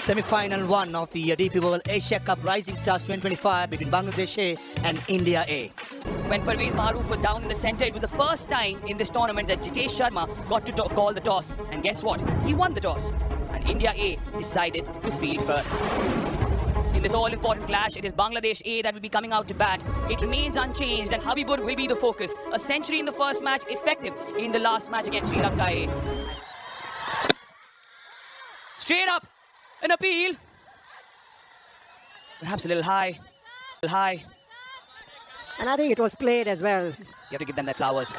Semi-final 1 of the DP World Asia Cup Rising Stars 2025 between Bangladesh A and India A. When Parvez Maroof was down in the centre, it was the first time in this tournament that Jitesh Sharma got to call the toss. And guess what? He won the toss. And India A decided to field first. In this all-important clash, it is Bangladesh A that will be coming out to bat. It remains unchanged and Habibur will be the focus. A century in the first match, effective in the last match against Sri Lanka A. Straight up, an appeal. Perhaps a little high. And I think it was played as well. You have to give them their flowers.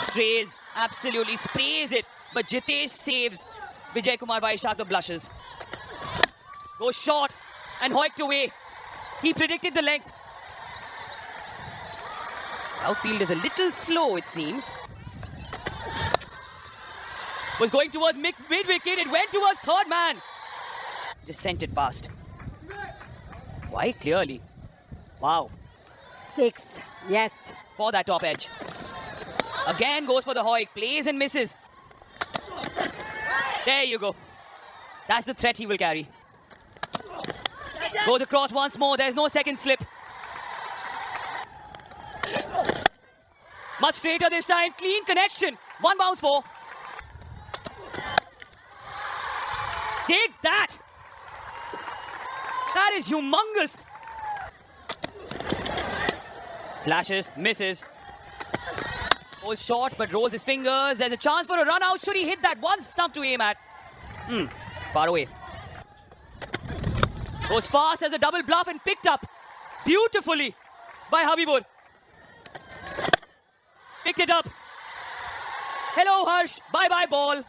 Strays, absolutely sprays it. But Jitesh saves. Vijay Kumar Vaishakha blushes. Goes short and hoiked away. He predicted the length. Outfield is a little slow, it seems. Was going towards mid-wicket. It went towards third man. Just sent it past. Quite clearly. Wow. 6, yes. For that top edge. Again goes for the hoik. Plays and misses. There you go. That's the threat he will carry. Goes across once more. There's no second slip. Much straighter this time. Clean connection. One bounce for. Take that. That is humongous. Slashes, misses. Goes short but rolls his fingers. There's a chance for a run out. Should he hit that one stump to aim at? Far away. Goes fast as a double bluff and picked up beautifully by Habibur. Picked it up. Hello, Harsh. Bye-bye, ball.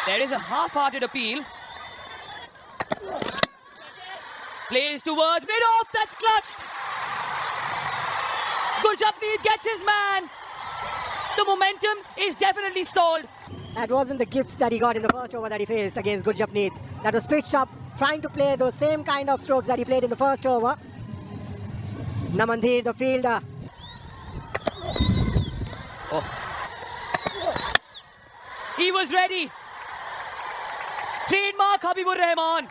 There is a half-hearted appeal. Plays towards mid-off. That's clutched. Gurjapneet gets his man. The momentum is definitely stalled. That wasn't the gifts that he got in the first over that he faced against Gurjapneet. That was pitched up, trying to play those same kind of strokes that he played in the first over. Namandhir, the fielder. Oh. He was ready. Trademark Habibur Rahman.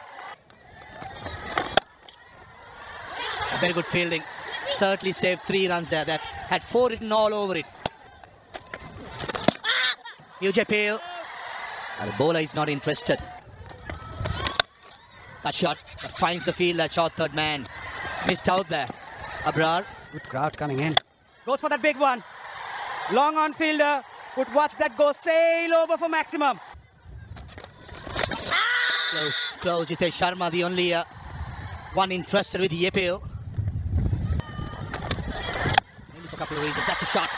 A very good fielding. Certainly saved 3 runs there. That had 4 written all over it. Huge appeal. The bowler is not interested. That shot that finds the field, that shot third man. Missed out there. Abrar. Good crowd coming in. Goes for that big one. Long on fielder. Could watch that go sail over for maximum. Close. Jitesh Sharma, the only one interested with the appeal. Maybe for a couple of reasons. That's a shot.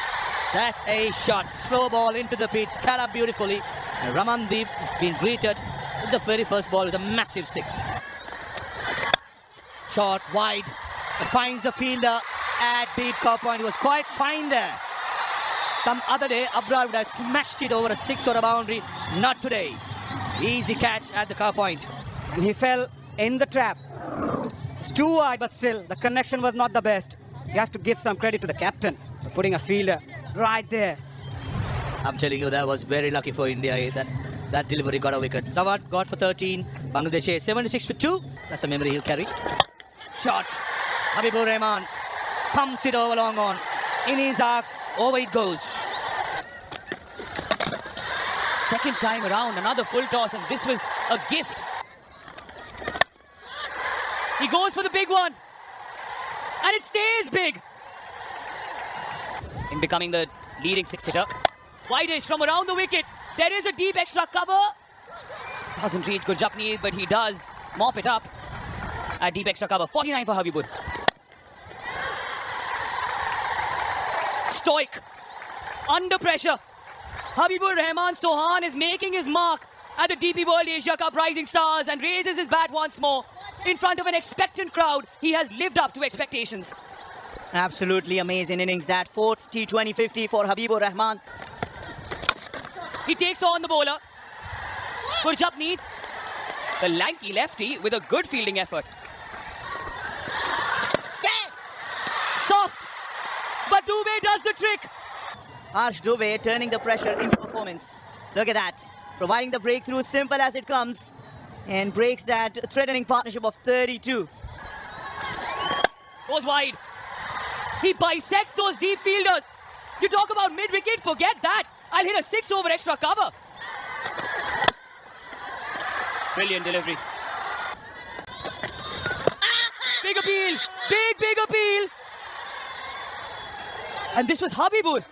That's a shot. Slow ball into the pitch. Set up beautifully. And Ramandeep has been greeted with the very first ball with a massive 6. Shot wide. It finds the fielder at deep cover point. He was quite fine there. Some other day, Abrar would have smashed it over a 6 or a boundary. Not today. Easy catch at the cover point. And he fell in the trap. It's too wide, but still, the connection was not the best. You have to give some credit to the captain for putting a fielder right there. I'm telling you, that was very lucky for India. That delivery got a wicket. Zawad got for 13. Bangladesh A 76 for 2. That's a memory he'll carry. Shot. Habibur Rahman pumps it over long on. In his arc, over it goes. Second time around, another full toss, and this was a gift. He goes for the big one. And it stays big. In becoming the leading 6-hitter. Wideish from around the wicket. There is a deep extra cover. Doesn't reach Gurjapneet, but he does mop it up at deep extra cover. 49 for Habibur. Stoic. Under pressure. Habibur Rahman Sohan is making his mark at the DP World Asia Cup Rising Stars and raises his bat once more. In front of an expectant crowd, he has lived up to expectations. Absolutely amazing innings. That 4th T20 50 for Habibur Rahman. He takes on the bowler. Gurjapneet, the lanky lefty with a good fielding effort. Soft, but Dubey does the trick. Harsh Dubey turning the pressure into performance. Look at that. providing the breakthrough, simple as it comes, and breaks that threatening partnership of 32. Goes wide. He bisects those deep fielders. You talk about mid-wicket, forget that. I'll hit a 6 over extra cover. Brilliant delivery. Big appeal. Big appeal. And this was Habibur.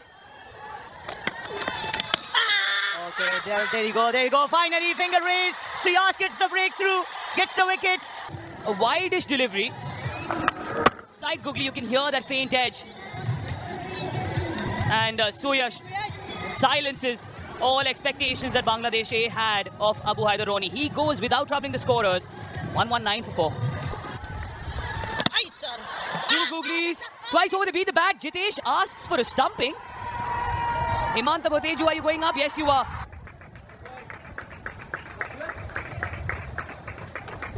Okay, there you go. Finally, finger raise. Suyas gets the breakthrough, gets the wicket. A wide-ish delivery. Slight googly, you can hear that faint edge. And Suyas silences all expectations that Bangladesh A had of Abu Haider Roni. He goes without troubling the scorers. 119 for 4. Two googlies. Twice over the beat the bat. Jitesh asks for a stumping. Hemanta Boteju, are you going up? Yes, you are.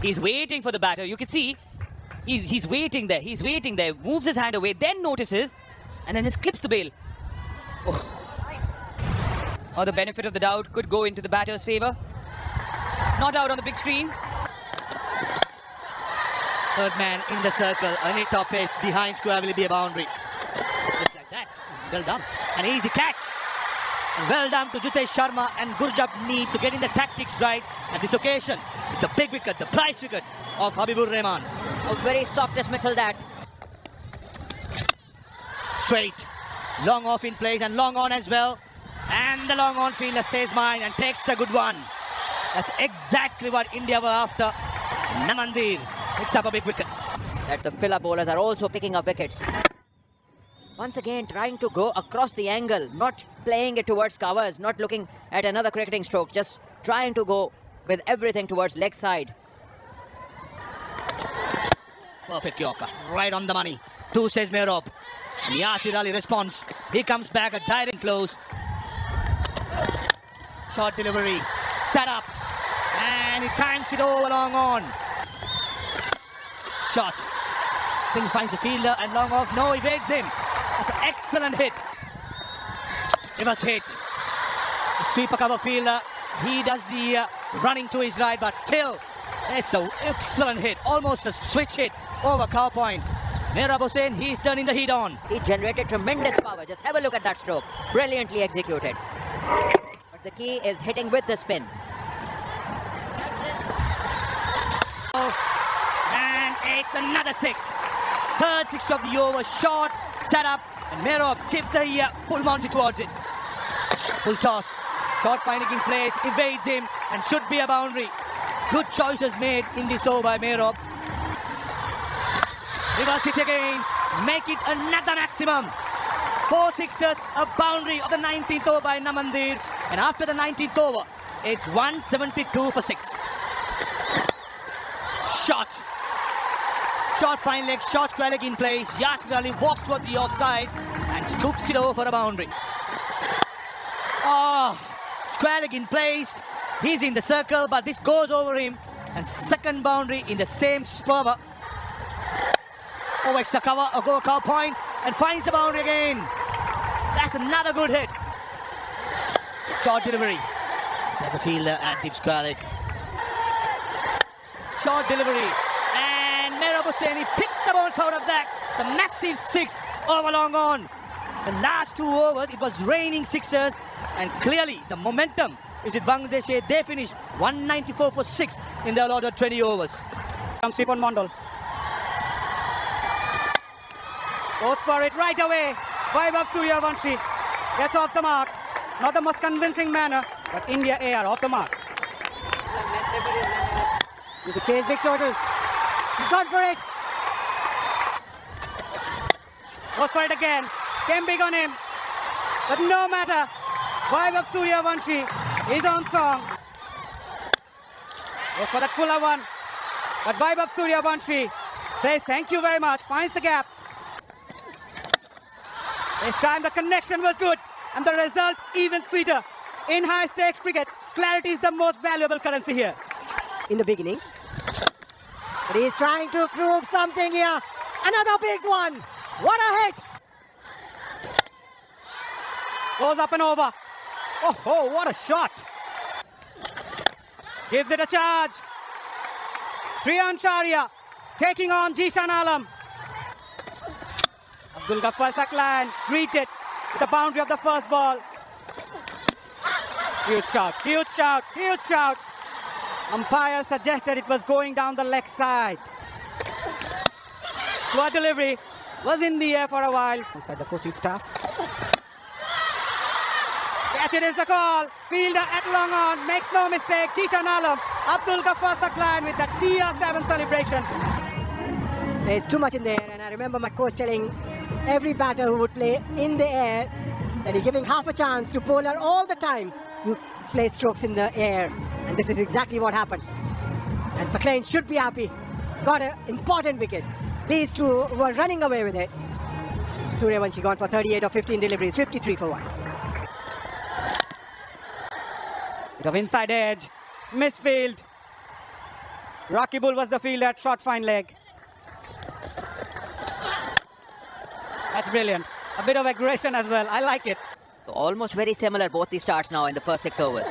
He's waiting for the batter. You can see he's waiting there. He's waiting there. Moves his hand away, then notices, and then just clips the bail. Oh, the benefit of the doubt could go into the batter's favour. Not out on the big screen. Third man in the circle, any top edge behind square will be a boundary. Just like that. Well done. An easy catch. And well done to Jitesh Sharma and Gurjapneet to getting the tactics right at this occasion. It's a big wicket, the prize wicket of Habibur Rahman. A very soft dismissal that. Straight. Long off in place and long on as well. And the long on fielder says mine and takes a good one. That's exactly what India were after. Namandir picks up a big wicket. That the filler bowlers are also picking up wickets. Once again trying to go across the angle, not playing it towards covers, not looking at another cricketing stroke, just trying to go with everything towards leg side. Perfect Yorker, right on the money. 2 says Merob. And Yasir Ali responds. He comes back a direct close. Short delivery, set up, and he times it over long on. Shot. Things finds the fielder and long off. No, evades him. That's an excellent hit. It was hit. The sweeper cover fielder. He does the running to his right, but still, it's an excellent hit. Almost a switch hit over cow point. Mehrab Hossain, he's turning the heat on. He generated tremendous power. Just have a look at that stroke. Brilliantly executed. But the key is hitting with the spin. And it's another 6. Third 6 of the over. Short, set up, and Mehrab gives the full bounty towards it. Full toss. Short finding in place, evades him, and should be a boundary. Good choices made in this over by Mehrab. Reverse it again, make it another maximum. 4 sixes, a boundary of the 19th over by Namandir. And after the 19th over, it's 172 for 6. Shot. Short fine leg, short square leg in place. Yasir Ali walks toward the offside and scoops it over for a boundary. Oh, square leg in place. He's in the circle, but this goes over him. And second boundary in the same spur. Over extra cover, a go cow point, and finds the boundary again. That's another good hit. Short delivery. There's a fielder at deep square leg. Short delivery. And Mehrab Hossain, he picked the bounce out of that. The massive 6 over long on. The last 2 overs, it was raining sixers. And clearly, the momentum is with Bangladesh. They finished 194 for 6 in their allotted 20 overs. Comes Sripon Mondal. Goes for it right away. Vaibhav Suryavanshi gets off the mark. Not the most convincing manner, but India A are off the mark. You could chase big totals. He's gone for it. Goes for it again. Came big on him. But no matter. Vaibhav Suryavanshi is on song. Goes for that fuller one. But Vaibhav Suryavanshi says thank you very much. Finds the gap. This time the connection was good and the result even sweeter. In high stakes cricket, clarity is the most valuable currency here. In the beginning. But he's trying to prove something here. Another big one. What a hit. Goes up and over. Oh, what a shot. Gives it a charge. Triyan Sharia taking on Jishan Alam. Abdul Ghaffar Saklan greeted the boundary of the first ball. Huge shout, huge shout, huge shout. Umpire suggested it was going down the leg side. Slow delivery, was in the air for a while. Inside the coaching staff. Catch it is the call. Fielder at long on, makes no mistake. Jishan Alam, Abdul Ghaffar Saklan with that CR7 celebration. There's too much in there, and I remember my coach telling every batter who would play in the air that he's giving half a chance to bowler all the time who play strokes in the air, and this is exactly what happened. And Saklan should be happy. Got an important wicket. These two were running away with it. Suryavanshi gone for 38 of 15 deliveries, 53 for 1. Bit of inside edge, misfield. Rakibul was the fielder, short fine leg. That's brilliant. A bit of aggression as well. I like it. Almost very similar, both these starts now in the first 6 overs.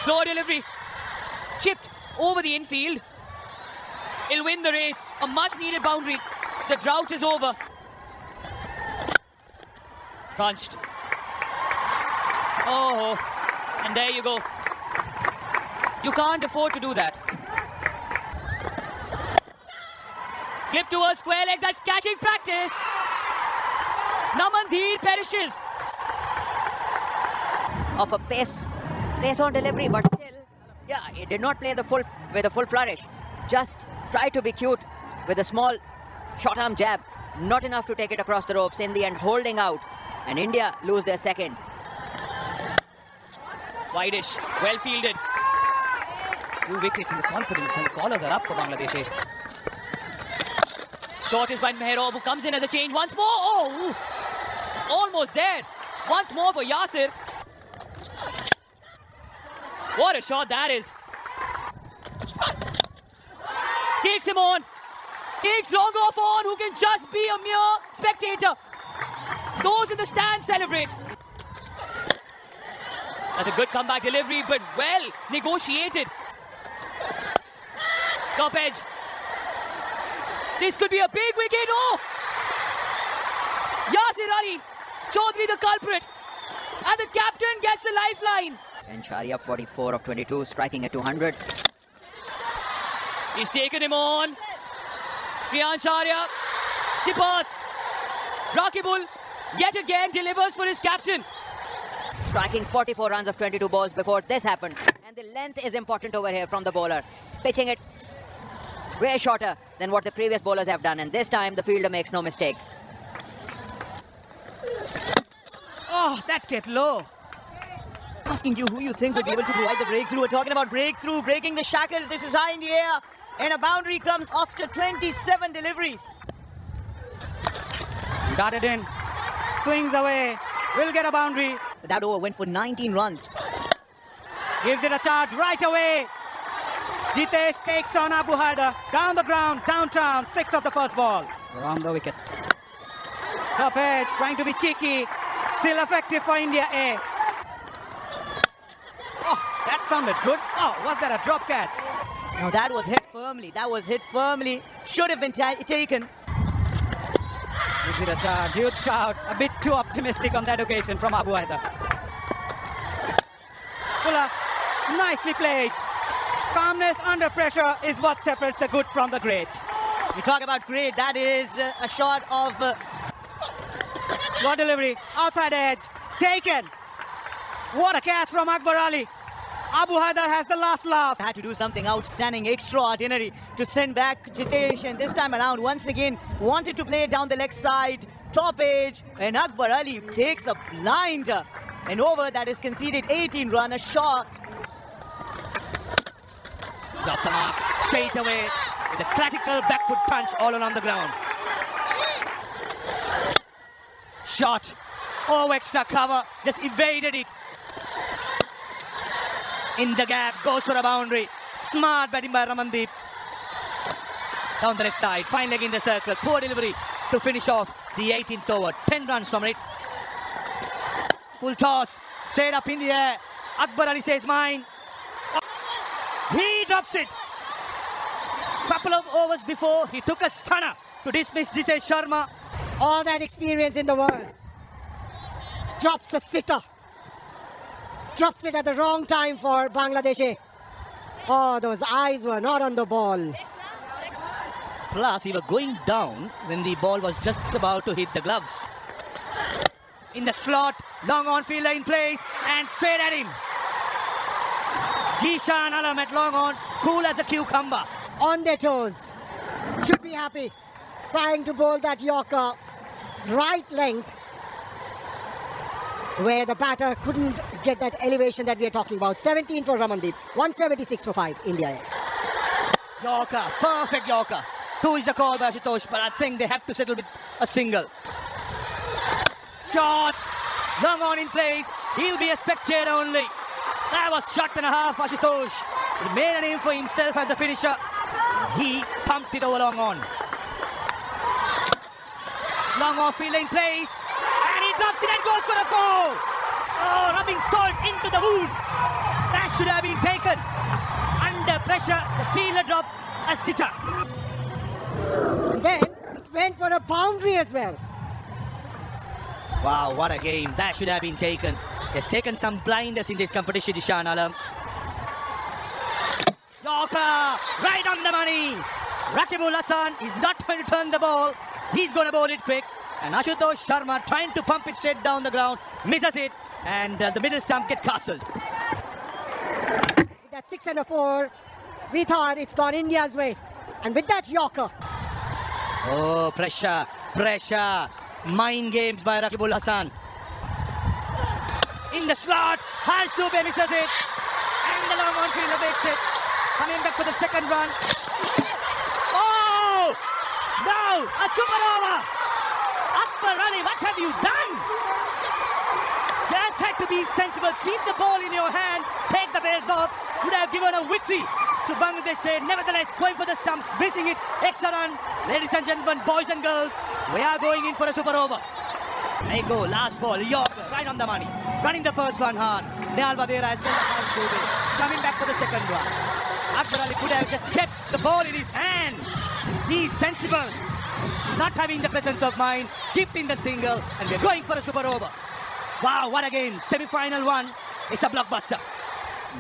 Slow delivery. Chipped over the infield. He'll win the race. A much needed boundary. The drought is over. Crunched. Oh, and there you go. You can't afford to do that. Clip towards square leg. That's catching practice. Namandeer perishes. Of a pace on delivery, but still, yeah, he did not play with a full flourish. Just tried to be cute with a small short arm jab. Not enough to take it across the ropes. In the end, holding out, and India lose their second. Wideish, well fielded. 2 wickets, and the confidence and the callers are up for Bangladesh. Short is by Mehrob, who comes in as a change once more. Oh, almost there. Once more for Yasir. What a shot that is. Takes him on. Takes long off on, who can just be a mere spectator. Those in the stands celebrate. That's a good comeback delivery, but well negotiated. Top edge. This could be a big wicket. Oh! Yasir Ali, Chaudhary the culprit. And the captain gets the lifeline. And Sharia 44 of 22, striking at 200. He's taken him on. Triyan Sharia departs. Rakibul yet again delivers for his captain. Striking 44 runs of 22 balls before this happened. And the length is important over here from the bowler. Pitching it way shorter than what the previous bowlers have done. And this time the fielder makes no mistake. Oh, that hit low. Asking you who you think would be able to provide the breakthrough. We're talking about breakthrough, breaking the shackles. This is high in the air, and a boundary comes after 27 deliveries. Got it in. Swings away. Will get a boundary. That over went for 19 runs. Gives it a charge right away. Jitesh takes on Abu Haider. Down the ground, downtown. 6 of the first ball. Around the wicket. Top edge, trying to be cheeky. Still effective for India A. Oh, that sounded good. Oh, was that a drop catch? No, that was hit firmly. That was hit firmly. Should have been taken. Gives it a charge. Huge shout. A bit too optimistic on that occasion from Abu Haider. Puller, nicely played. Calmness under pressure is what separates the good from the great. You talk about great. That is a shot of... Good delivery. Outside edge. Taken. What a catch from Akbar Ali. Abu Haider has the last laugh. Had to do something outstanding, extraordinary to send back Jitesh, and this time around once again wanted to play down the leg side, top edge, and Akbar Ali takes a blinder. An over that is conceded 18 run, a shot. Off the mark, straight away with a classical back foot punch all along the ground. Shot. Oh, extra cover, just evaded it. In the gap, goes for a boundary. Smart batting by Ramandeep. Down the leg side, fine leg in the circle. Poor delivery to finish off the 18th over. 10 runs from it. Full toss, straight up in the air. Akbar Ali says mine. drops it. Couple of overs before, he took a stunner to dismiss Jitesh Sharma. All that experience in the world. Drops a sitter. Drops it at the wrong time for Bangladesh. Oh, those eyes were not on the ball. Plus, he was going down when the ball was just about to hit the gloves. In the slot, long on fielder in place and straight at him. Jishan Alam at long on, cool as a cucumber. On their toes. Should be happy. Trying to bowl that Yorker right length where the batter couldn't get that elevation that we are talking about. 17 for Ramandeep, 176 for 5, India. Yorker, perfect Yorker. 2 is the call by Ashutosh, but I think they have to settle with a single. Shot, long on in place. He'll be a spectator only. That was shot and a half, Ashutosh. He made a name for himself as a finisher. He pumped it over long on. Long on field in place. And he drops it and goes for a 4. Oh, rubbing salt into the wound. That should have been taken. Under pressure, the fielder dropped a sitter. And then it went for a boundary as well. Wow, what a game. That should have been taken. He has taken some blinders in this competition, Jishan Alam. Yorker, right on the money. Rakibul Hasan is not going to turn the ball. He's going to bowl it quick. And Ashutosh Sharma trying to pump it straight down the ground. Misses it. And the middle stump gets castled. With that 6 and a 4, we thought it's gone India's way. And with that Yorker. Oh, pressure, pressure. Mind games by Rakibul Hasan. In the slot, Harsh Dubey misses it. And the long on fielder makes it. Coming back for the second run. Oh! No! A super over! Akbar Ali, what have you done? Just had to be sensible. Keep the ball in your hand. Take the bails off. Would have given a victory to Bangladesh. Nevertheless, going for the stumps, missing it. Extra run. Ladies and gentlemen, boys and girls, we are going in for a super over. There you go, last ball, Yorker, right on the money. Running the first one hard. Nehal Vadera as well as Harsh Dubey. Coming back for the second one. Akbar Ali could have just kept the ball in his hand. He's sensible. Not having the presence of mind. Keeping the single. And we're going for a super over. Wow, what a game. Semi-final one. It's a blockbuster.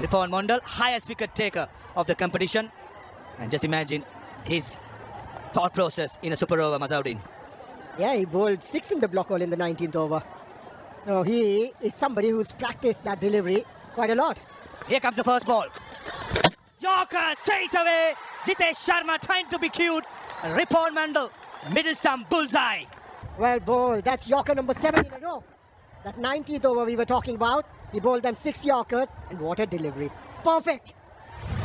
Ripon Mondal, highest wicket taker of the competition. And just imagine his thought process in a super over, Mazauddin. Yeah, he bowled 6 in the block hole in the 19th over. So he is somebody who's practiced that delivery quite a lot. Here comes the first ball. Yorker straight away. Jitesh Sharma trying to be cute. Ripon Mondal, middle stump, bullseye. Well bowled. That's Yorker number 7 in a row. That 19th over we were talking about. He bowled them 6 Yorkers and what a delivery. Perfect.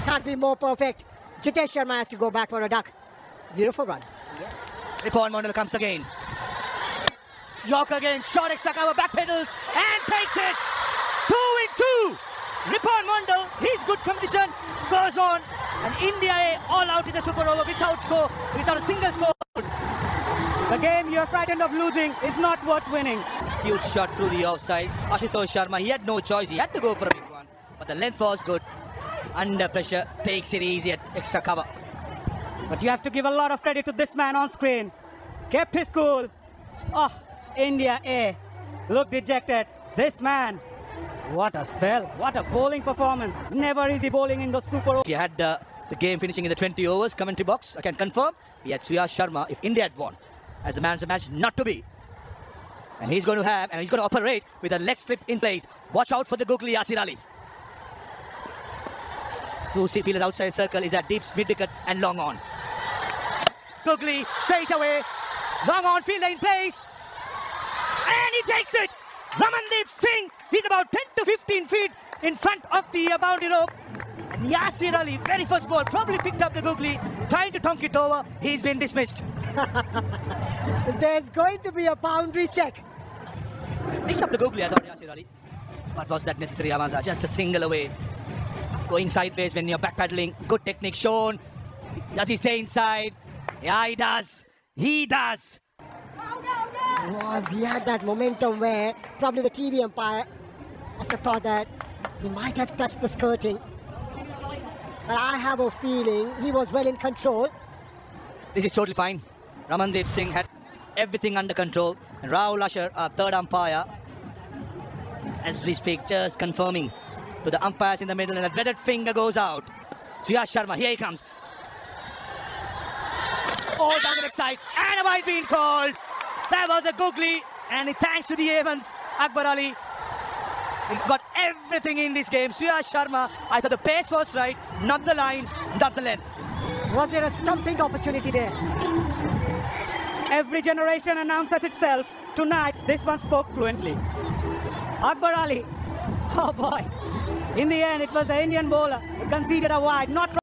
Can't be more perfect. Jitesh Sharma has to go back for a duck. 0 for 1. Yeah. Ripon Mondal comes again. Yorker again, short extra cover, back pedals and takes it. 2 in 2. Ripon Mondal, his good competition goes on. And India A all out in the super over without score, without a single score. The game you're frightened of losing is not worth winning. Huge shot through the offside. Ashutosh Sharma, he had no choice. He had to go for a big one. But the length was good. Under pressure, takes it easy at extra cover. But you have to give a lot of credit to this man on screen. Kept his cool. Oh, India A looked dejected. This man, what a spell. What a bowling performance. Never easy bowling in the super. If you had the game finishing in the 20 overs, commentary box, I can confirm, he had Suyash Sharma if India had won. As the man of the match, not to be. And he's going to operate with a leg slip in place. Watch out for the googly Yasir Ali. 2 fielders outside circle is at deep mid wicket and long on. Googly straight away. Long on fielder in place. And he takes it. Ramandeep Singh, he's about 10 to 15 feet in front of the boundary rope. And Yasir Ali, very first ball, probably picked up the googly, trying to tonk it over. He's been dismissed. There's going to be a boundary check. Picks up the googly, I thought, Yasir Ali. But was that necessary, Amaza? Just a single away. Going sideways when you're backpedaling. Good technique shown. Does he stay inside? Yeah, he does. He does. He had that momentum where probably the TV umpire must have thought that he might have touched the skirting. but I have a feeling he was well in control. This is totally fine. Ramandeep Singh had everything under control. And Rahul Usher, our third umpire, as we speak, just confirming to the umpires in the middle, and the dreaded finger goes out. Suyash Sharma, here he comes. Oh, down the next side, and a wide being called. That was a googly, and thanks to the Evans, Akbar Ali, he got everything in this game. Suyash Sharma, I thought the pace was right, not the line, not the length. Was there a stumping opportunity there? Every generation announces itself. Tonight, this one spoke fluently. Akbar Ali, oh boy. In the end, it was the Indian bowler who conceded a wide, not